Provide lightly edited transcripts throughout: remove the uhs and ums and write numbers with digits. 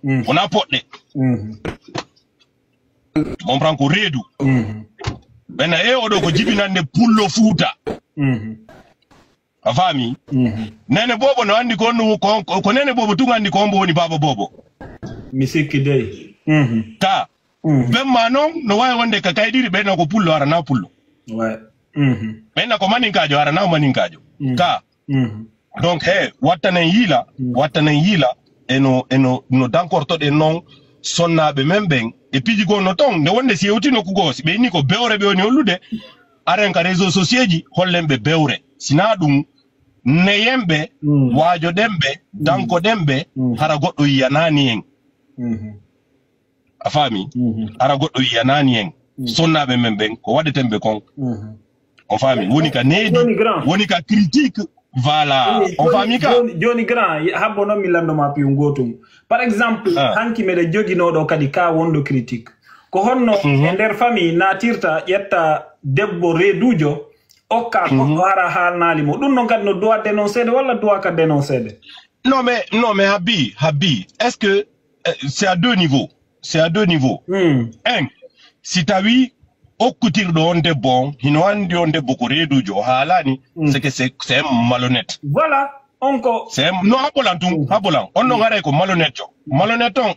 on a pote tu comprends ko redu bena odo ko jibinande pullo fuuta afami nene bobo no andi ko nene bobo tunga andi ko ombo woni baba bobo misiki dey ka ben manon no way wonde ka kaydiri bena ko pullo ara na pullo ouais bena ko maninkajo ara na maninkajo ka donc wattanen yila eno no dankorto de non sonnabe memben e piji go no ton ne wonde si yewtino ko gosi be ni ko bewre be woni olude aren ka réseaux sociaux ji hollembe bewre sina dum neyembe waajo dembe danko dembe hara goddo yanani en afami hara goddo yanani en sonnabe memben ko wadetembe kon on fami woni ka nedi woni ka critique voilà on fami ka joni grand habbono mi landoma pi ngotum par exemple hanki mede joginodo kadi ka wondo critique ko honno e nder famille natirta yetta debbo redujo okka ko hara halnali mo dum non kadi no doit dénoncer wala doit ka dénoncer non mais Habi est-ce que c'est à deux niveaux un si tawi okutirdo onde bon hino andi onde boko redujo halani c'est que c'est malhonnête voilà onko c'est no habolan on no ngare ko malhonnête on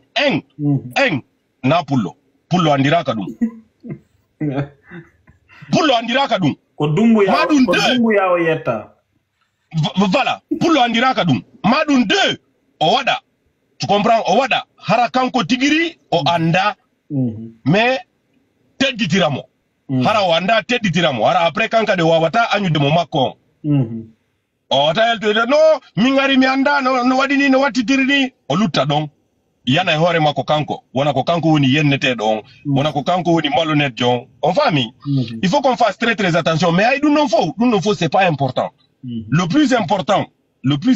en na pullo andiraka dum pullo andiraka dum ko dumbu ya o yetta voilà pullo andiraka dum madun deux o wada tu comprends o wada hara kanko tigiri o anda mais tedditiramo hara wanda tedditiramo hara après kanka de wawata anyude mo makko o wata elto no mi ngari mi anda no wadini no wattitirini o lutta don yana e hore makko kanko wona ko kanko woni yennete don wona ko kanko woni malhonnête jon on famille il faut qu'on fasse très attention mais ay dum non faut c'est pas important le plus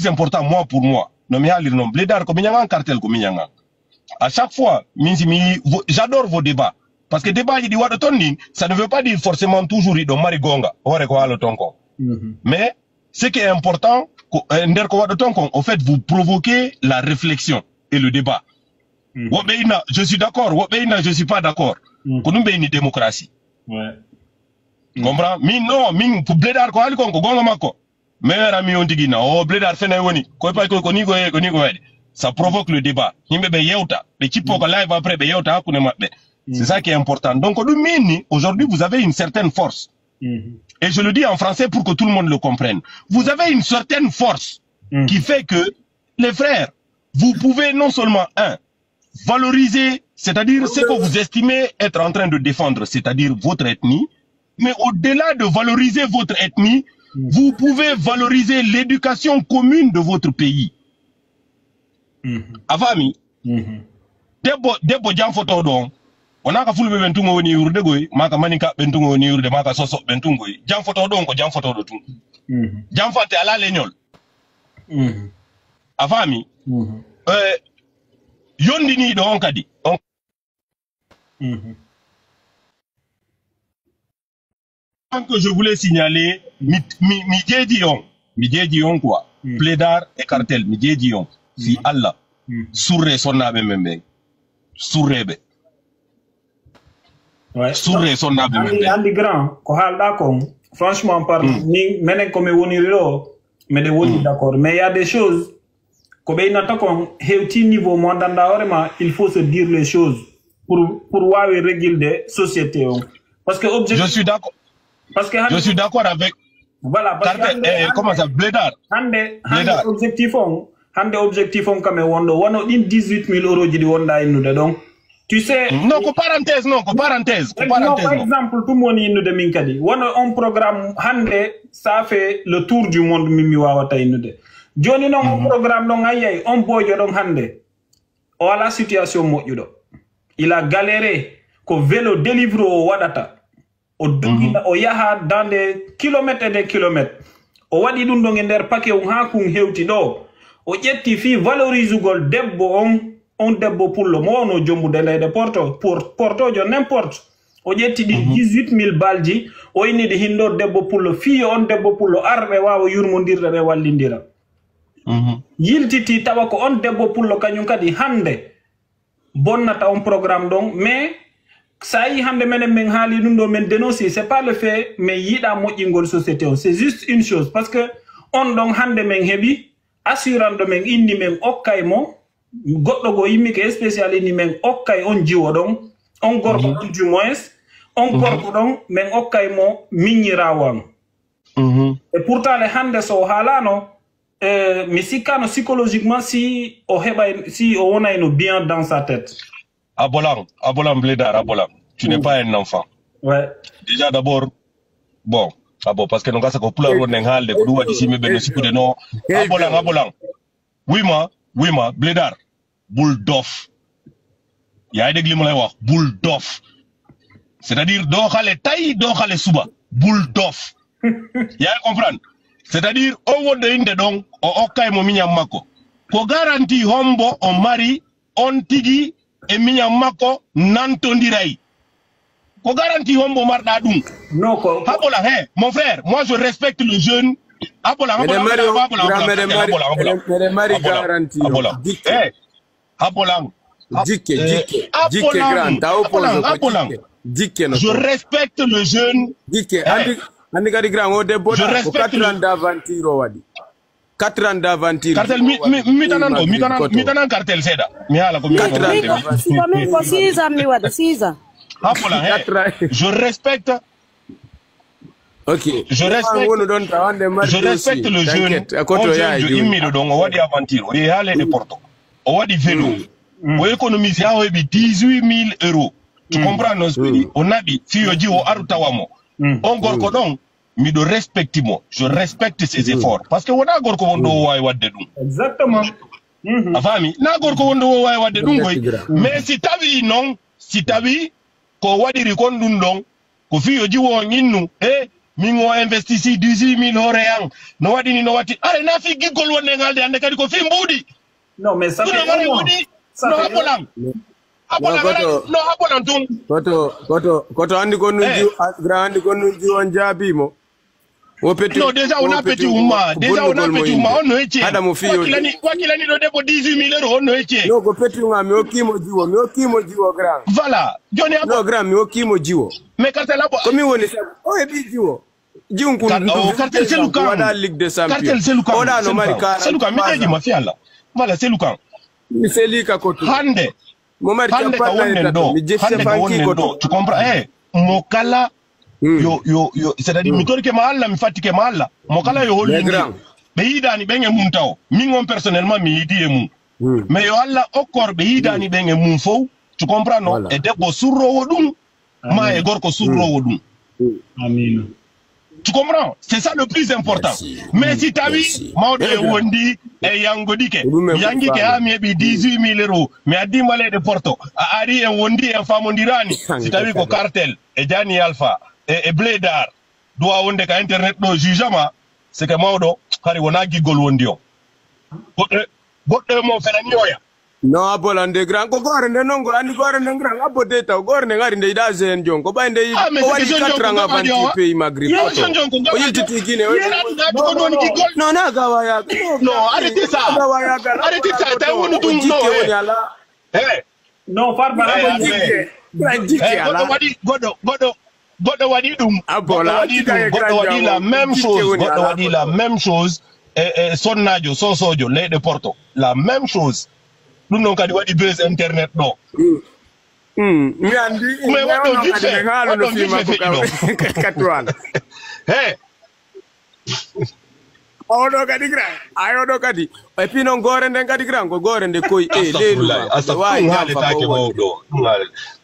important moi pour moi no mi halir non blédar ko mi nyanga cartel ko mi nyanga à chaque fois j'adore vos débats parce que débat di wado tonni ça ne veut pas dire forcément toujours do mari gonga hore ko halo tonko mais ce qui est important nder ko wado tonko en fait vous provoquez la réflexion et le débat wobeina je suis d'accord wobeina je suis pas d'accord ko dum be ni démocratie ouais comprends min pour blédar ko hali ko gonga makko meera mi on digina o blédar fene woni ko pay ko ni go wadi ça provoque le débat himbe be yewta be cippo ko live après be yewta hakune mabbe. C'est ça qui est important. Donc, aujourd'hui, vous avez une certaine force. Et je le dis en français pour que tout le monde le comprenne. Vous avez une certaine force qui fait que, les frères, vous pouvez non seulement, valoriser, c'est-à-dire ce que vous estimez être en train de défendre, c'est-à-dire votre ethnie, mais au-delà de valoriser votre ethnie, vous pouvez valoriser l'éducation commune de votre pays. Avami, debo jam photo don. On a ka fulbe bentungo woni yurde goy maka manika bentungo woni yurde maka soso bentungo jam photo don ko jam photo do tun jam fante ala leñol afami yondi ni do on kadi que je voulais signaler mi jeji on quoi Blédar et cartel mi jeji on si Allah surre sonnabe membe surrebe ouais surre sonnabe membe andi grand ko halda ko franchement par ni menen ko me woni ro me de woni d'accord mais il y a des choses ko be na takon hewti niveau mo danda vraiment il faut se dire les choses pour wawe réguler société on parce que objectif je suis d'accord parce que je suis d'accord avec voilà parce que comment ça Blédar hande objectif on comme wono din 18 000 € jidi wonda innude donc tu sais non ko parenthèse par exemple tout mon innude min kadi wono on programme hande ça fait le tour du monde mimi wawata innude joni non on programme non ayay on bojo don hande o ala situation mojudo il a galéré ko vélo délivre o wadata o dogina o yaha dans des kilomètres et des kilomètres o wadi dum do nder paquet ha kun hewti do o jetti fi valorise gol debbo on debbo pullo mo wono jombude leyde porto jo n'importe o jetti di 18 000 balji o inidi hindo debbo pullo fi on debbo pullo arbe wawo yurmondirde be wallindira yiltiti tawa ko on debbo pullo kanyum kadi hande bonnata on programme donc mais ça y hande men haali dum do men dénoncer c'est pas le fait mais yida moƴƴingol société on c'est juste une chose parce que on donc hande men hebi assurando men indi men okkay mo goddo go yimmi ke spécial indi men okkay on jiwo donc on gorko on du moins on gorko donc men okkay mo miñirawam et pourtant les hande so halano mais si kano psychologiquement si o wona ino bien dans sa tête. Abolang Blédard, Abolang, tu n'es pas un enfant. Ouais. Déjà d'abord, bon, parce que nous avons pour la ronde en de Koudoua d'ici mais bénéficie de non. Abolang. Oui ma, Blédard, boule d'off. Il y a des glimons là, boule d'off. C'est-à-dire do khale tay do khale suba, boule d'off. Il y a comprendre. C'est-à-dire on wonde inde donc o okay mo minyam mako. Ko garanti hombo on mari on tigi e minyam mako nantondiray. Ko garanti hombo marda dum. Non ko. Abola mon frère, moi je respecte le jeune. Abola. Je respecte le jeune. Je respecte 4 ans d'aventure wadi. 4 ans d'aventure. Cartel mitanan cartel seda. Mi hala ko mi. 4 ans. Je respecte. OK. Je respecte le jeune. Je immido donc wadi aventure. O yale de Porto. O wadi vélo. O économiser a 18 000 euros. Tu comprends nos pays? On a dit si yo jiwo arutawamo. On gorko donc mi do respectimo. Je respecte ses efforts parce que wona gorko wondo way wadde dum. Exactement. Afami na gorko wondo way wadde dum goy. Mais si tawi non, si tawi ko wadiri kon dum don ko fiyo jiwo nyinnu mi ngo investisi 18 000 hore yang no wadi ni no wati are na fi gigol wonde ngalde ande kadi ko fi mbudi. Non mais ça fait no abolang. No abolang tun. Koto andi ko nunji grand ko nunji on jabi mo. Non, déjà on a petit ouma. On ne eche. Wakilani do debo 18 000 euros on ne eche. No go petit ouma mi okimo jiwo grand. Voilà. Joni abo. No grand mi okimo jiwo. Mais cartel abo. Komi woni sa. O ebi jiwo. Jiwo kun. Cartel c'est Lukan. Wada Ligue des Champions. Cartel c'est Lukan. Oda no mari kara. C'est Lukan. Mi ma fiala. Voilà, c'est Lukan. Mi selika koto. Hande. Momari kapana ndo. Tu comprends? Mokala yo c'est-à-dire mi torike ma alla mi fatike ma alla mokala yo holli be yidani benge mun taw min personnellement mi yidi e mun mais yo alla okor be yidani benge mun fo tu comprends non et debbo surro wodum ma e gorko surro wodum amin tu comprends c'est ça le plus important mais si tawi mawdo e wondi e yangodike yangike ha mi bi 18 000 euros mi addi male de Porto a ari en wondi en famondirani si tawi ko cartel e jani alpha et Blédard doit wonde ka internet do jugement c'est que mawdo hari wona gigol wondi o godde mo fena nyoya no abolande grand ko gore ne nongo andi gore ne grand abode taw gore ne ngari ndey da zen jonko ba ndey o wadi 4 ans avant tu pays Maghreb o yititi Guinée no na gawa ya no arrêtez ça ta wonu dum no non farba Godo wadi dum wadi la même chose sonnajo sosojo le de Porto la même chose dum non kadi wadi buzz internet no mi andi mais wado vite odo kadi grand ayodo kadi e puis non gore nden kadi grand ko gore nde koy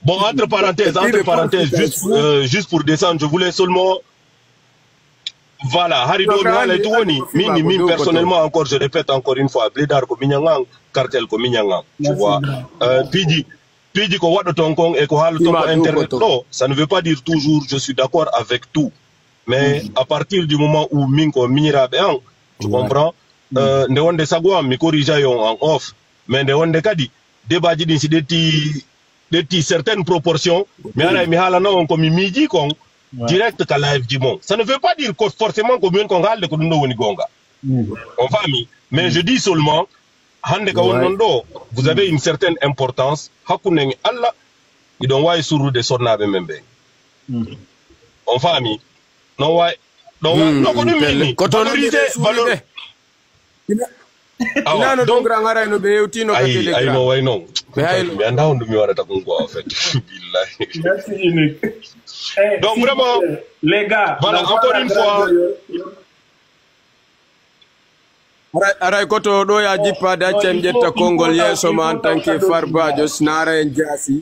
bon entre parenthèses juste pour descendre je voulais seulement voilà harido mi personnellement encore je répète encore une fois Blédard ko minyangang cartel ko minyangang tu vois piji ko wado tonkong e ko halu to internet non ça ne veut pas dire toujours je suis d'accord avec tout mais à partir du moment où minko minira be an tu comprends nde wonde sagwa mi corrige yo en off mais nde wonde kadi débat ji din si deti certaines proportions mais ala mi hala non ko mi miji kon direct ka live ji mon ça ne veut pas dire que forcément ko min ko halde ko dum woni gonga on famille mais je dis seulement hande ka wonondo vous avez une certaine importance hakuneng alla idon way suru de sonnabe membe on fami non way non ko dum ni ko to valeur nano don grand ngara no be yewtino ka tele ay no way non mi anda on dum mi warata ko en fait billahi merci unique donc vraiment les gars voilà encore une fois aray koto do ya jippa da cem jetta kongol yeso ma en tant que farbajo snara en jasi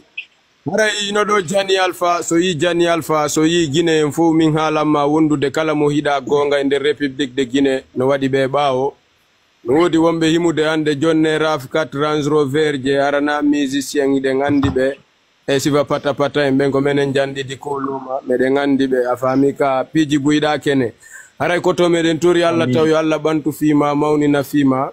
aray no do jani alpha so yi jani alpha so yi Guinée en fo min halama wondude kala mo hida gonga inde République de Guinée no wadi be bawo no wodi wombe himude ande jonne RAV4 Range Rover je arana musicien ide ngandi be e siva pata pata en bengo menen jandi di koluma mede ngandi be afami ka piji buyda kene aray koto meden tori Allah taw yo Allah bantu fima mawni na fima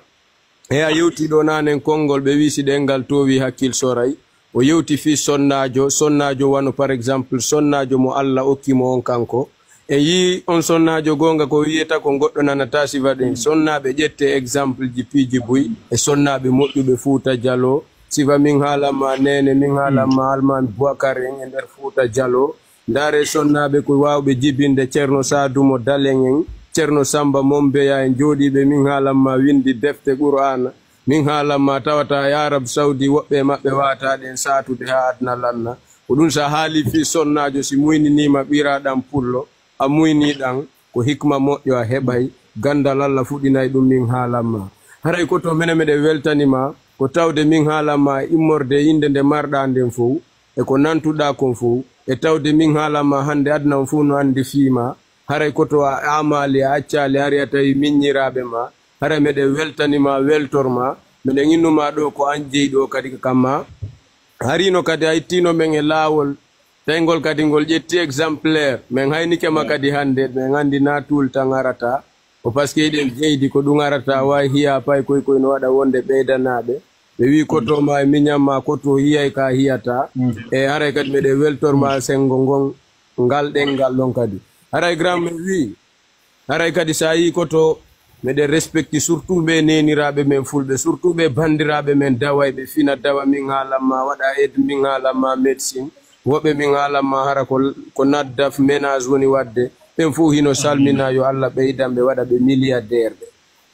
e a yewti do nanen kongol be wisi dengal towi hakkil soray o yewti fi sonnajo wano par exemple sonnajo mo Allah okkimo on kanko e yi on sonnajo gonga ko wiyeta ko goddo nanata sivaden sonnabe jette exemple ji piji buy e sonnabe moddube Fouta Diallo siva min halama nene min halama Alman Bouakar en der Fouta Diallo ndare sonnabe ko wawbe jibinde Cerno Sadumo Dalengen Cerno Samba Mombeya en jodibe min halama windi defte Qur'an min halama tawata ya Arab Saudi wobbe mabbe wata den satude ha adna lanna ko dun sa hali fi sonnajo si muynini ma biradam pullo a muyni dan ko hikma moƴƴo a heɓay gandal Allah fuɗinay ɗum min haalama haray ko to mene meɗe weltanima ko tawde min haalama immorde inde nde marɗa nden fof e ko nantuɗa kon fof e tawde min haalama hande adna on fof no andi fiima haray ko to a amali a accali hari a tawi miññiraɓe ma haray meɗe weltanima weltorma meɗe innuma ɗo ko an jeyi ɗo kadi kamma harino kadi a ittino men e laawol tengol kadi ngol ƴetti exemplaire men haynike ma kadi hande men andi na tulta ngarata ko parce que eɗen jeydi ko ɗum arata wawi hiya pay koy no waɗa wonde ɓeydanaɓe ɓe wi kotoma e miñamma koto hiyay ka hiyata e haray kadi meɗe weltorma sengo ngon ngal ɗengal ɗon kadi haray grand me wi haray kadi sa yi koto meɗe respecti surtout ɓe neniraɓe men fulɓe surtout ɓe bandiraɓe men daway ɓe fina dawa min haalamma waɗa aide min haalamma médecine woɓɓe min haalamma hara ko naddaf ménage woni wadde ɓen fof hino salmina yo Allah ɓeydanɓe waɗa ɓe milliardaire ɓe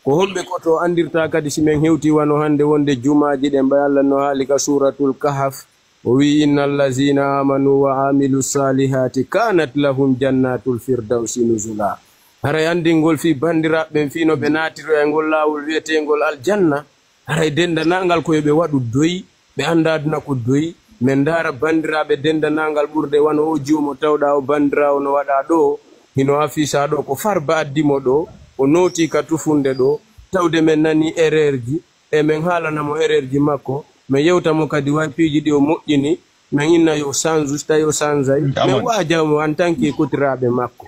ko homɓe koto andirta kadi si men hewti wano hande wonde jumaji ɗen ɓay Allah no haali ka suratul kahf o wi inna allazina amanu wa amilu salihati kanat lahum jannatul firdausi nuzula haray andingol fi bandiraɓe fi no ɓe natiro e ngol lawol wiyetegol aljanna haray dendanangal koyo ɓe waɗu doyi ɓe anda aduna ko doyi men dara bandiraɓe dendanangal ɓurde wano o juumo tawɗa o bandirawo no waɗa ɗo hino afisa ɗo ko farba addimo ɗo o noti ka tufunde ɗo tawde men nani erreur ji e men haalanamo erreur ji makko min yewtamo kadi way piiji ɗi o moƴƴini min inna yo change tawi o changeay min wajamo en tant que kotiraɓe makko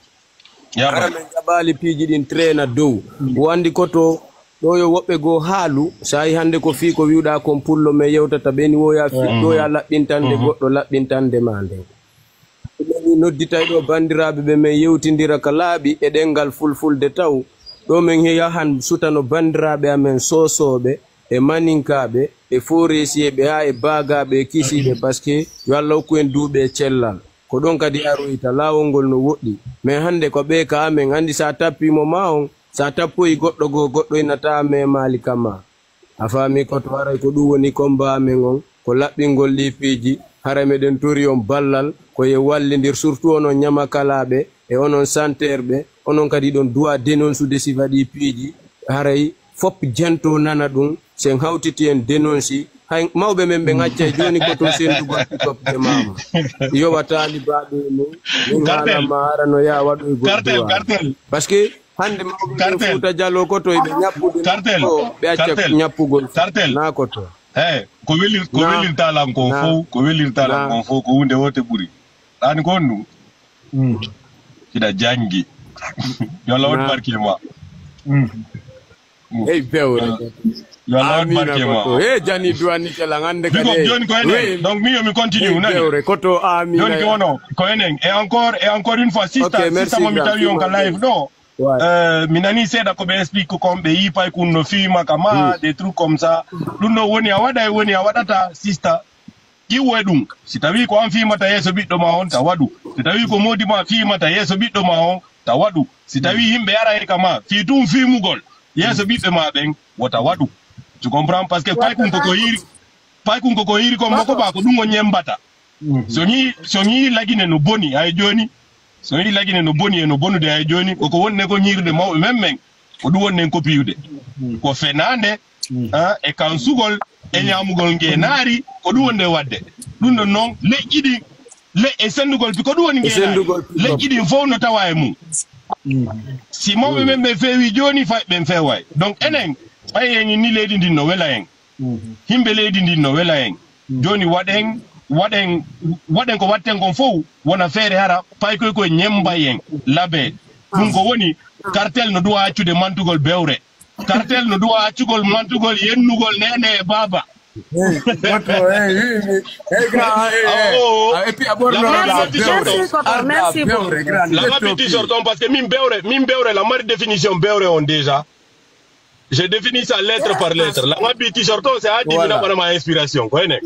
ara min jaɓali piiji ɗin traina dow o andi koto ɗo yo woɓɓe goo haalu sa yi hande ko fi ko wiwɗa kon pullo min yewtata ɓeni woya ɗo ya laɓɓintande goɗɗo laɓɓintande ma nden ɗeni nodditay ɗo bandiraɓe ɓe min yewtidira ka laaɓi e ɗengal fulfulde taw ɗo min yahan sutano bandiraɓe amen sosoɓe e maninkaɓe e foresiyeɓe ha e baagaɓe e kisiɓe par ce que yo Allah hokku en duuɓe cellal ko ɗon kadi aroyta laawol ngol no woɗɗi min hande ko ɓe ka amen andi sa tappimo ma on sa tappoyi goɗɗo goo goɗɗo inata me maali kama a faami koto haray ko ɗum woni combat amen on ko laɓɓingol lipiiji hara meɗen tori on ballal koye wallidir surtout onon ñamakalaɓe e onon santerɓe onon kadi ɗon duwa dénonsude si waɗi piiji haray fop jento nana ɗum sen hawtiti en dénonci hay mawɓe men ɓe ŋaccay joni ko to sendugol pitopde mama yowatali baɓe mum min haalama hara no ya waɗoy gol par ce que hande mawɓe Fouta Diallo koto ɓe ñappude ɓe acca ñappugol na koto ko welirtalam kon fof ko welirtalam kon fof ko hunde wote ɓuuri ɗani ko on ɗum hiɗa jangi yo Allah waɗ barke ma hey bewre yo Allah waɗ barke ma e jani duwani kala hande kadi joni ko enen donc mi yo mi continue nani bewre koto amina joni ko wono ko enen et encore une fois sista mo mi tawi on ka live ɗo minani seda ko be explique comme be yi pay kun no fima kama des trucs comme ça lundo woni awada ta sister iwedum sitawi ko am fima ta yeso biddo ma on ta wadu sitawi ko modi ma fima ta yeso biddo ma on ta wadu sitawi himbe yara e kama fi tum fimugol yeso biddo ma ben wata wadu tu comprends parce que pay kun ko yiri ko mboko ba ko dungo nyembata so ni lagine no boni ay joni so ni lagine no boni e no bonu de ay joni ko wonne ko nyirde maw memmen ko du wonne ko piyude ko fenande e kan sugol e nyamugol ngenari ko du wonde wadde dum non non le idi le e sendugol ko du woni ngenari le idi fo no tawa e mum si mawbe membe fewi joni fa ben feway donc enen ay en ni leydi din no wela en himbe leydi din no wela en joni waden ko watten kon fof wona feere hara pay ko nyemba yen labe dum ko woni cartel no duwa accude mantugol bewre cartel no duwa accugol mantugol yennugol nene baba merci beaucoup la rapide sorton parce que min bewre la mari définition bewre on déjà j'ai défini ça lettre par lettre la rapide sorton c'est à dire na inspiration ko ene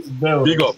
big up